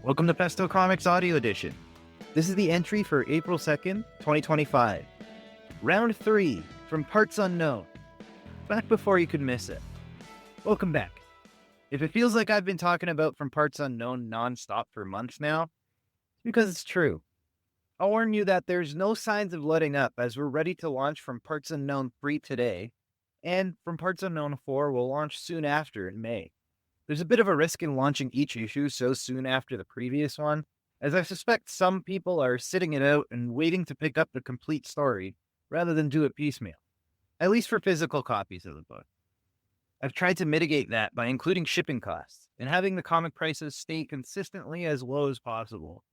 Welcome to Pesto Comics Audio Edition. This is the entry for April 2nd, 2025. Round 3 from Parts Unknown. Back before you could miss it. Welcome back. If it feels like I've been talking about From Parts Unknown nonstop for months now, it's because it's true. I'll warn you that there's no signs of letting up as we're ready to launch From Parts Unknown 3 today, and From Parts Unknown 4 will launch soon after in May. There's a bit of a risk in launching each issue so soon after the previous one, as I suspect some people are sitting it out and waiting to pick up the complete story rather than do it piecemeal, at least for physical copies of the book. I've tried to mitigate that by including shipping costs and having the comic prices stay consistently as low as possible,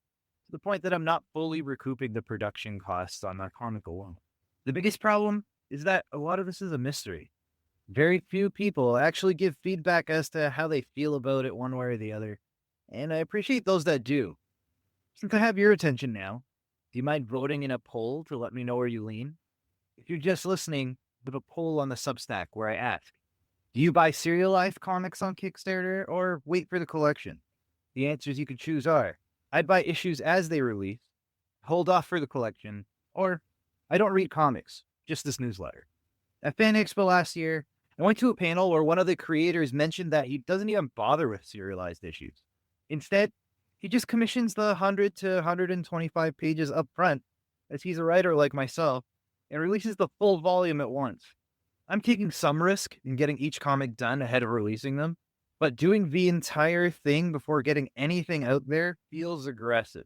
to the point that I'm not fully recouping the production costs on that comic alone. The biggest problem is that a lot of this is a mystery. Very few people actually give feedback as to how they feel about it one way or the other, and I appreciate those that do. Since I have your attention now, do you mind voting in a poll to let me know where you lean? If you're just listening, there's a poll on the Substack where I ask, do you buy serialized comics on Kickstarter or wait for the collection? The answers you could choose are, I'd buy issues as they release, hold off for the collection, or I don't read comics, just this newsletter. At Fan Expo last year, I went to a panel where one of the creators mentioned that he doesn't even bother with serialized issues. Instead, he just commissions the 100 to 125 pages up front, as he's a writer like myself, and releases the full volume at once. I'm taking some risk in getting each comic done ahead of releasing them, but doing the entire thing before getting anything out there feels aggressive.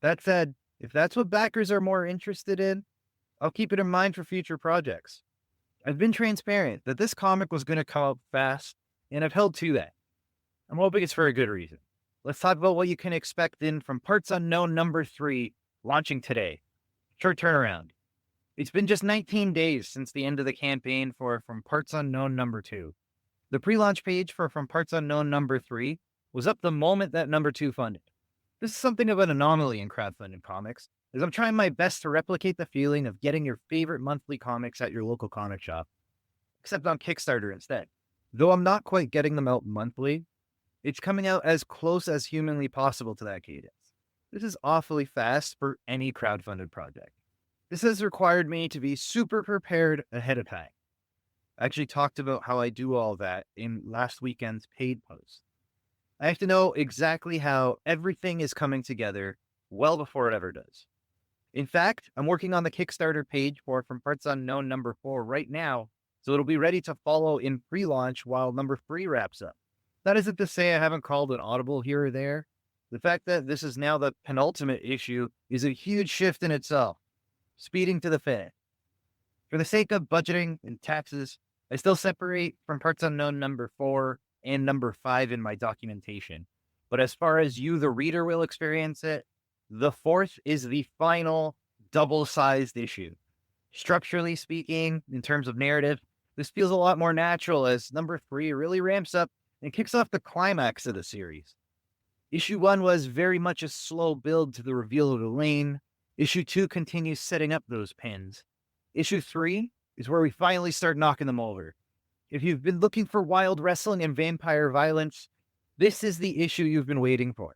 That said, if that's what backers are more interested in, I'll keep it in mind for future projects. I've been transparent that this comic was going to come out fast, and I've held to that. I'm hoping it's for a good reason. Let's talk about what you can expect in From Parts Unknown number 3, launching today. Short turnaround. It's been just 19 days since the end of the campaign for From Parts Unknown number 2. The pre-launch page for From Parts Unknown number 3 was up the moment that number 2 funded. This is something of an anomaly in crowdfunding comics, as I'm trying my best to replicate the feeling of getting your favorite monthly comics at your local comic shop, except on Kickstarter instead. Though I'm not quite getting them out monthly, it's coming out as close as humanly possible to that cadence. This is awfully fast for any crowdfunded project. This has required me to be super prepared ahead of time. I actually talked about how I do all that in last weekend's paid post. I have to know exactly how everything is coming together well before it ever does. In fact, I'm working on the Kickstarter page for From Parts Unknown number 4 right now, so it'll be ready to follow in pre-launch while number 3 wraps up. That isn't to say I haven't called an audible here or there. The fact that this is now the penultimate issue is a huge shift in itself, speeding to the finish. For the sake of budgeting and taxes, I still separate From Parts Unknown number 4 and number 5 in my documentation. But as far as you, the reader, will experience it, the 4th is the final double-sized issue. Structurally speaking, in terms of narrative, this feels a lot more natural as number 3 really ramps up and kicks off the climax of the series. Issue 1 was very much a slow build to the reveal of Elaine. Issue 2 continues setting up those pins. Issue 3 is where we finally start knocking them over. If you've been looking for wild wrestling and vampire violence, this is the issue you've been waiting for.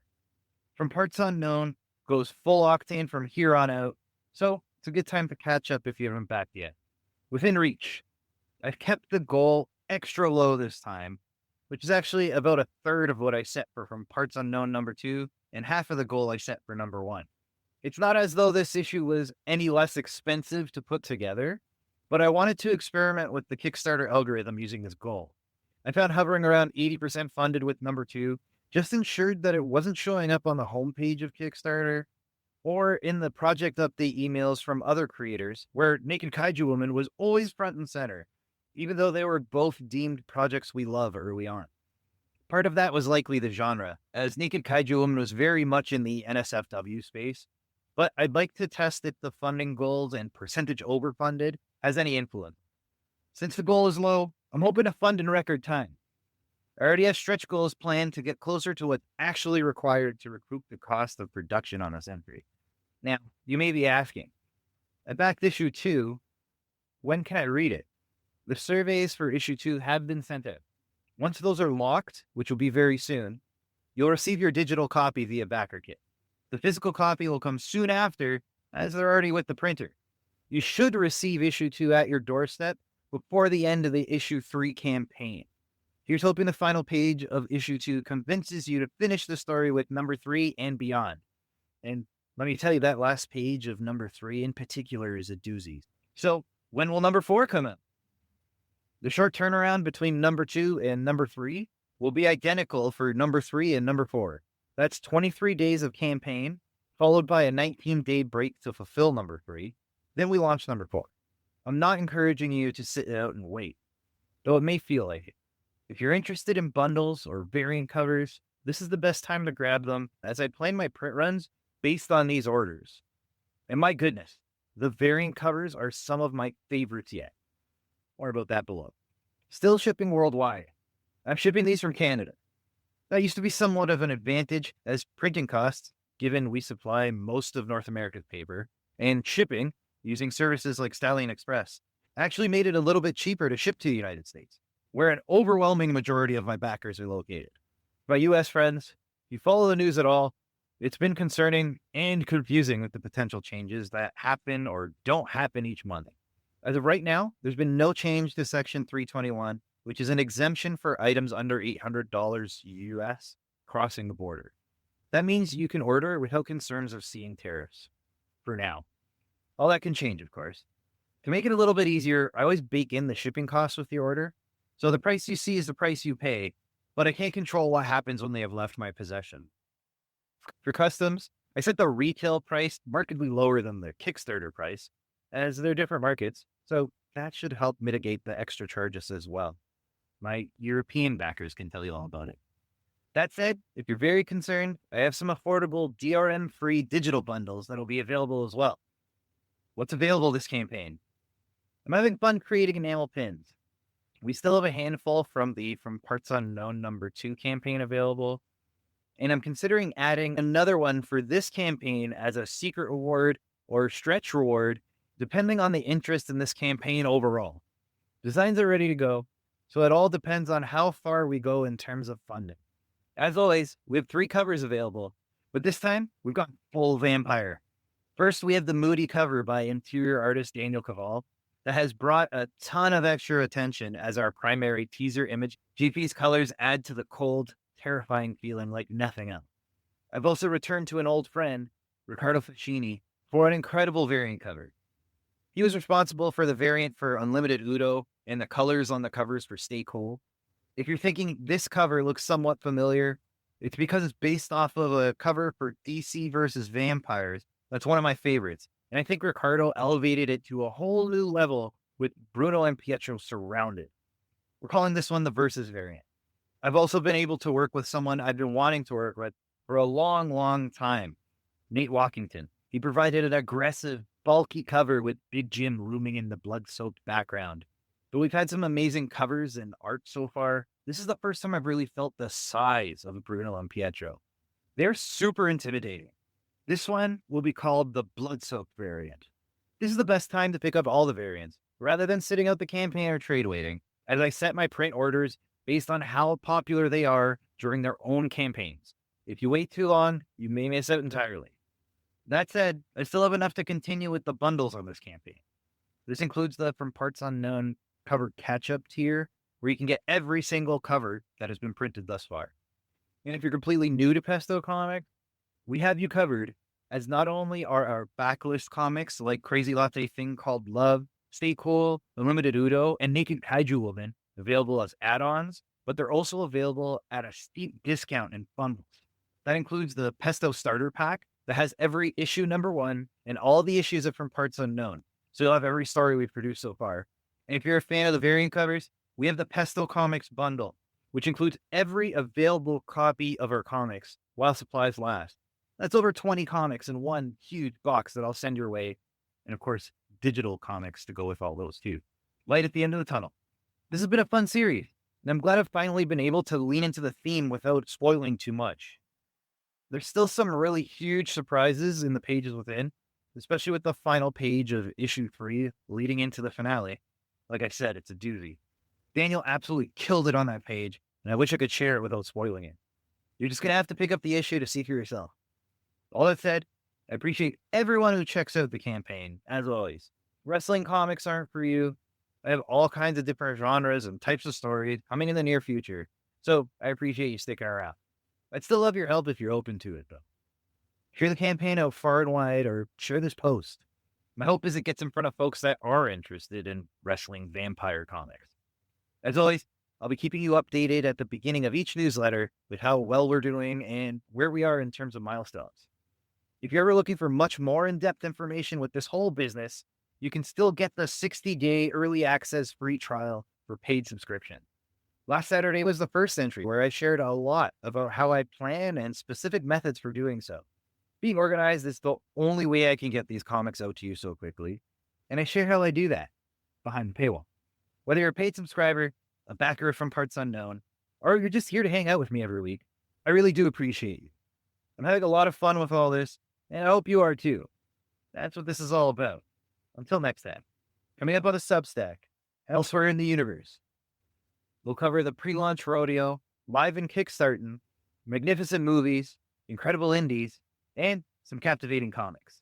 From Parts Unknown goes full octane from here on out, so it's a good time to catch up if you haven't backed yet. Within reach, I've kept the goal extra low this time, which is actually about a third of what I set for From Parts Unknown number 2 and half of the goal I set for number 1. It's not as though this issue was any less expensive to put together, but I wanted to experiment with the Kickstarter algorithm using this goal. I found hovering around 80% funded with number 2 just ensured that it wasn't showing up on the homepage of Kickstarter or in the project update emails from other creators, where Naked Kaiju Woman was always front and center, even though they were both deemed projects we love early on. Part of that was likely the genre, as Naked Kaiju Woman was very much in the NSFW space, but I'd like to test if the funding goals and percentage overfunded has any influence. Since the goal is low, I'm hoping to fund in record time. I already have stretch goals planned to get closer to what's actually required to recoup the cost of production on this entry. Now, you may be asking, I backed issue 2. When can I read it? The surveys for issue 2 have been sent out. Once those are locked, which will be very soon, you'll receive your digital copy via backer kit. The physical copy will come soon after, as they're already with the printer. You should receive issue 2 at your doorstep before the end of the issue 3 campaign. Here's hoping the final page of issue 2 convinces you to finish the story with number 3 and beyond. And let me tell you, that last page of number 3 in particular is a doozy. So, when will number 4 come out? The short turnaround between number 2 and number 3 will be identical for number 3 and number 4. That's 23 days of campaign, followed by a 19-day break to fulfill number 3. Then we launch number 4. I'm not encouraging you to sit out and wait, though it may feel like it. If you're interested in bundles or variant covers, this is the best time to grab them, as I plan my print runs based on these orders. And my goodness, the variant covers are some of my favorites yet. More about that below. Still shipping worldwide. I'm shipping these from Canada. That used to be somewhat of an advantage, as printing costs, given we supply most of North America's paper, and shipping, using services like Stallion Express, actually made it a little bit cheaper to ship to the United States, where an overwhelming majority of my backers are located. My US friends, if you follow the news at all, it's been concerning and confusing with the potential changes that happen or don't happen each month. As of right now, there's been no change to Section 321, which is an exemption for items under $800 US crossing the border. That means you can order without concerns of seeing tariffs. For now. All that can change, of course. To make it a little bit easier, I always bake in the shipping costs with the order. So the price you see is the price you pay, but I can't control what happens when they have left my possession. For customs, I set the retail price markedly lower than the Kickstarter price, as they're different markets, so that should help mitigate the extra charges as well. My European backers can tell you all about it. That said, if you're very concerned, I have some affordable DRM-free digital bundles that'll be available as well. What's available this campaign? I'm having fun creating enamel pins. We still have a handful from the From Parts Unknown number 2 campaign available, and I'm considering adding another one for this campaign as a secret reward or stretch reward, depending on the interest in this campaign overall. Designs are ready to go, so it all depends on how far we go in terms of funding. As always, we have 3 covers available, but this time we've got full vampire. First, we have the moody cover by interior artist Daniel Caval that has brought a ton of extra attention as our primary teaser image. GP's colors add to the cold, terrifying feeling like nothing else. I've also returned to an old friend, Riccardo Ficini, for an incredible variant cover. He was responsible for the variant for Unlimited Udo and the colors on the covers for Stay Cool. If you're thinking this cover looks somewhat familiar, it's because it's based off of a cover for DC versus Vampires. That's one of my favorites. And I think Riccardo elevated it to a whole new level with Bruno and Pietro surrounded. We're calling this one the Versus variant. I've also been able to work with someone I've been wanting to work with for a long, long time, Nate Walkington. He provided an aggressive, bulky cover with Big Jim looming in the blood-soaked background. But we've had some amazing covers and art so far. This is the first time I've really felt the size of Bruno and Pietro. They're super intimidating. This one will be called the Blood-Soaked variant. This is the best time to pick up all the variants, rather than sitting out the campaign or trade waiting, as I set my print orders based on how popular they are during their own campaigns. If you wait too long, you may miss out entirely. That said, I still have enough to continue with the bundles on this campaign. This includes the From Parts Unknown cover catch-up tier, where you can get every single cover that has been printed thus far. And if you're completely new to Pesto Comics, we have you covered, as not only are our backlist comics like Crazy Latte Thing Called Love, Stay Cool, Unlimited Udo, and Naked Kaiju Woman available as add-ons, but they're also available at a steep discount in bundles. That includes the Pesto Starter Pack that has every issue number 1 and all the issues of From Parts Unknown. So you'll have every story we've produced so far. And if you're a fan of the variant covers, we have the Pesto Comics bundle, which includes every available copy of our comics while supplies last. That's over 20 comics in one huge box that I'll send your way. And of course, digital comics to go with all those too. Light at the end of the tunnel. This has been a fun series, and I'm glad I've finally been able to lean into the theme without spoiling too much. There's still some really huge surprises in the pages within, especially with the final page of issue 3 leading into the finale. Like I said, it's a doozy. Daniel absolutely killed it on that page, and I wish I could share it without spoiling it. You're just going to have to pick up the issue to see for yourself. All that said, I appreciate everyone who checks out the campaign, as always. Wrestling comics aren't for you. I have all kinds of different genres and types of stories coming in the near future, so I appreciate you sticking around. I'd still love your help if you're open to it, though. Share the campaign out far and wide, or share this post. My hope is it gets in front of folks that are interested in wrestling vampire comics. As always, I'll be keeping you updated at the beginning of each newsletter with how well we're doing and where we are in terms of milestones. If you're ever looking for much more in-depth information with this whole business, you can still get the 60-day early access free trial for paid subscription. Last Saturday was the first entry where I shared a lot about how I plan and specific methods for doing so. Being organized is the only way I can get these comics out to you so quickly, and I share how I do that behind the paywall. Whether you're a paid subscriber, a backer from Parts Unknown, or you're just here to hang out with me every week, I really do appreciate you. I'm having a lot of fun with all this, and I hope you are too. That's what this is all about. Until next time, coming up on the Substack, elsewhere in the universe, we'll cover the pre-launch rodeo, live and Kickstarting, magnificent movies, incredible indies, and some captivating comics.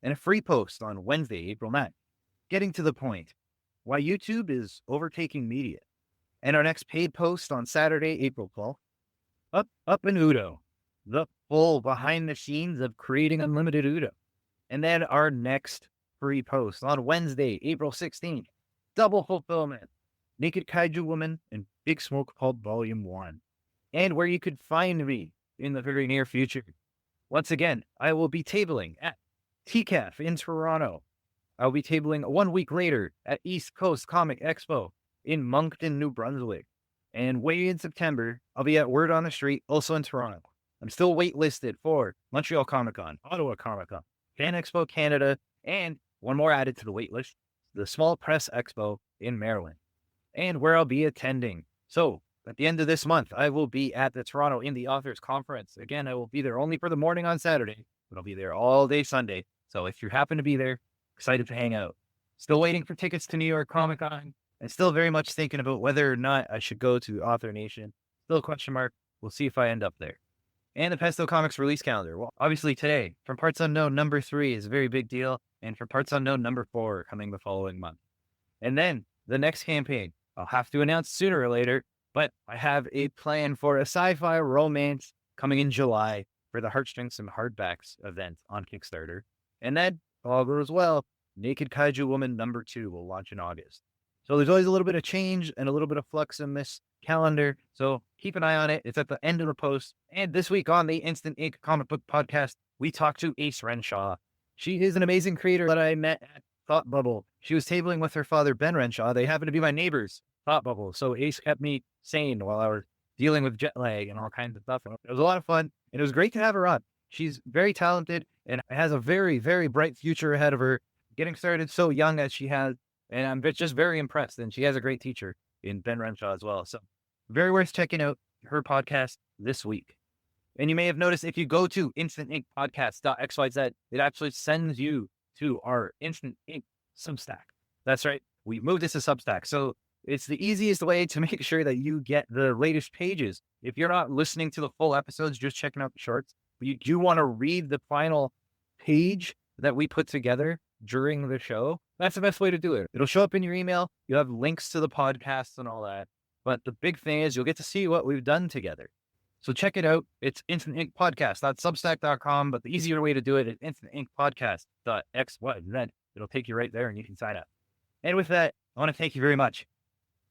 And a free post on Wednesday, April 9th, getting to the point, why YouTube is overtaking media. And our next paid post on Saturday, April 12th, Up in Udo, the full behind the scenes of creating unlimited Udo. And then our next free post on Wednesday, April 16th, double fulfillment, Naked Kaiju Woman and Big Smoke Pulp Volume 1. And where you could find me in the very near future. Once again, I will be tabling at TCAF in Toronto. I'll be tabling 1 week later at East Coast Comic Expo in Moncton, New Brunswick. And way in September, I'll be at Word on the Street, also in Toronto. I'm still waitlisted for Montreal Comic Con, Ottawa Comic Con, Fan Expo Canada, and one more added to the waitlist, the Small Press Expo in Maryland, and where I'll be attending. So at the end of this month, I will be at the Toronto Indie Authors Conference. Again, I will be there only for the morning on Saturday, but I'll be there all day Sunday. So if you happen to be there, excited to hang out. Still waiting for tickets to New York Comic Con, and still very much thinking about whether or not I should go to Author Nation. Still a question mark. We'll see if I end up there. And the Pesto Comics release calendar. Well, obviously today, From Parts Unknown number 3 is a very big deal, and From Parts Unknown number 4 coming the following month. And then the next campaign, I'll have to announce sooner or later, but I have a plan for a sci-fi romance coming in July for the Heartstrings and Hardbacks event on Kickstarter. And then, all goes well, Naked Kaiju Woman number 2 will launch in August. So there's always a little bit of change and a little bit of flux in this calendar. So keep an eye on it. It's at the end of the post. And this week on the Instant Ink Comic Book Podcast, we talked to Ace Renshaw. She is an amazing creator that I met at Thought Bubble. She was tabling with her father, Ben Renshaw. They happen to be my neighbors, Thought Bubble. So Ace kept me sane while I was dealing with jet lag and all kinds of stuff. And it was a lot of fun. And it was great to have her on. She's very talented and has a very, very bright future ahead of her, getting started so young as she has. And I'm just very impressed. And she has a great teacher in Ben Renshaw as well. So very worth checking out her podcast this week. And you may have noticed if you go to instantinkpodcast.xyz, it actually sends you to our Instant Ink Substack. That's right. We moved this to Substack. So it's the easiest way to make sure that you get the latest pages. If you're not listening to the full episodes, just checking out the shorts, but you do want to read the final page that we put together during the show, that's the best way to do it. It'll show up in your email. You'll have links to the podcasts and all that. But the big thing is you'll get to see what we've done together. So check it out. It's instantinkpodcast.substack.com, but the easier way to do it is instantinkpodcast.xyz. It'll take you right there and you can sign up. And with that, I want to thank you very much.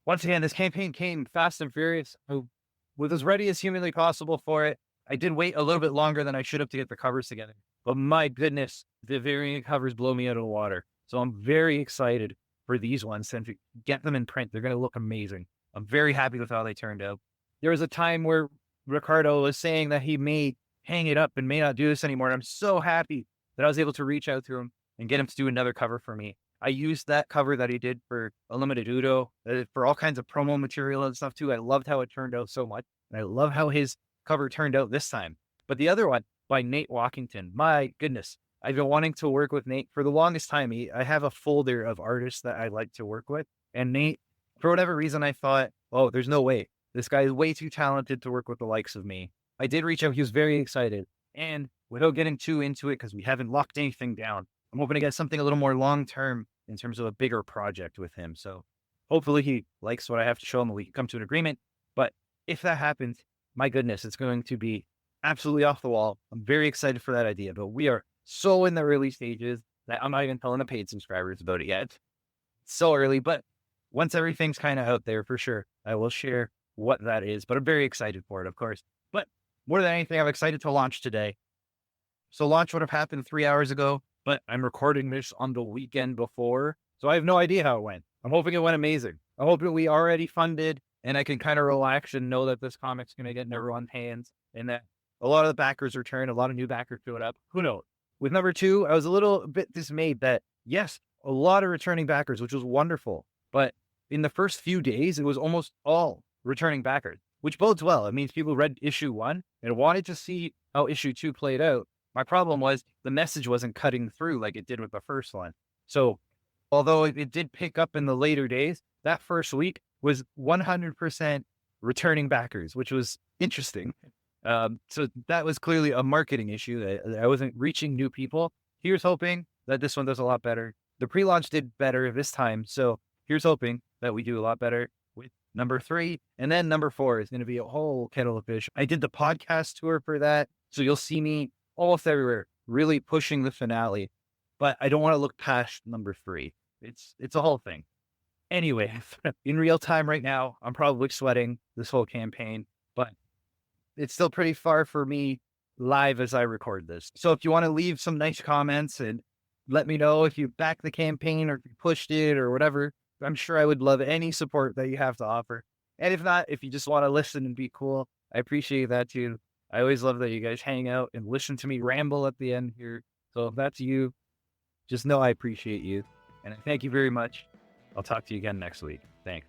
Once again, this campaign came fast and furious. I was as ready as humanly possible for it. I did wait a little bit longer than I should have to get the covers together. But my goodness, the variant covers blow me out of the water. So I'm very excited for these ones. And to get them in print, they're going to look amazing. I'm very happy with how they turned out. There was a time where Ricardo was saying that he may hang it up and may not do this anymore. And I'm so happy that I was able to reach out to him and get him to do another cover for me. I used that cover that he did for Unlimited Udo for all kinds of promo material and stuff too. I loved how it turned out so much. And I love how his cover turned out this time. But the other one by Nate Walkington, my goodness, I've been wanting to work with Nate for the longest time. I have a folder of artists that I like to work with. And Nate, for whatever reason, I thought, oh, there's no way. This guy is way too talented to work with the likes of me. I did reach out. He was very excited. And without getting too into it, because we haven't locked anything down, I'm hoping to get something a little more long-term in terms of a bigger project with him. So hopefully he likes what I have to show him and we can come to an agreement. But if that happens, my goodness, it's going to be absolutely off the wall. I'm very excited for that idea, but we are so in the early stages that I'm not even telling the paid subscribers about it yet. It's so early, but once everything's kind of out there for sure, I will share what that is, but I'm very excited for it, of course. But more than anything, I'm excited to launch today. So launch would have happened 3 hours ago, but I'm recording this on the weekend before. So I have no idea how it went. I'm hoping it went amazing. I'm hoping we already funded and I can kind of relax and know that this comic's going to get in everyone's hands and that a lot of the backers returned, a lot of new backers showed up. Who knows? With number 2, I was a little bit dismayed that, yes, a lot of returning backers, which was wonderful. But in the first few days, it was almost all returning backers, which bodes well. It means people read issue 1 and wanted to see how issue 2 played out. My problem was the message wasn't cutting through like it did with the first one. So although it did pick up in the later days, that first week was 100% returning backers, which was interesting. So that was clearly a marketing issue that I wasn't reaching new people. Here's hoping that this one does a lot better. The pre-launch did better this time. So here's hoping that we do a lot better with number 3. And then number 4 is going to be a whole kettle of fish. I did the podcast tour for that. So you'll see me almost everywhere, really pushing the finale. But I don't want to look past number 3. It's a whole thing. Anyway, in real time right now, I'm probably sweating this whole campaign, but it's still pretty far for me live as I record this. So if you want to leave some nice comments and let me know if you backed the campaign or if you pushed it or whatever, I'm sure I would love any support that you have to offer. And if not, if you just want to listen and be cool, I appreciate that too. I always love that you guys hang out and listen to me ramble at the end here. So if that's you, just know I appreciate you. And I thank you very much. I'll talk to you again next week. Thanks.